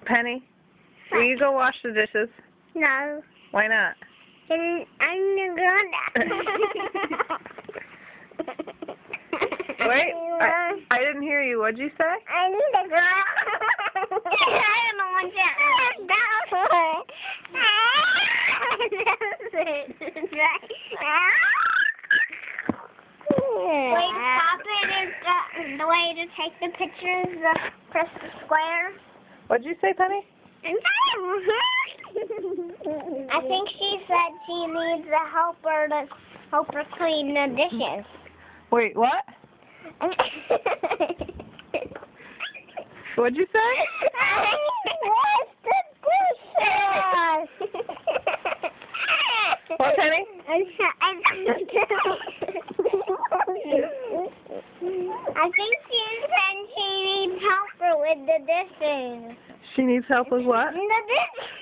Penny, will you go wash the dishes? No. Why not? I'm gonna. Wait, I didn't hear you. What'd you say? I need to go. I don't want Wait, stop it is the way to take the pictures. Press the square. What'd you say, Penny? I think she said she needs a helper to help her clean the dishes. Wait, what? What'd you say? Wash the dishes. What, Penny? I think she said she needs helper with the dishes. She needs help with what? The dishes.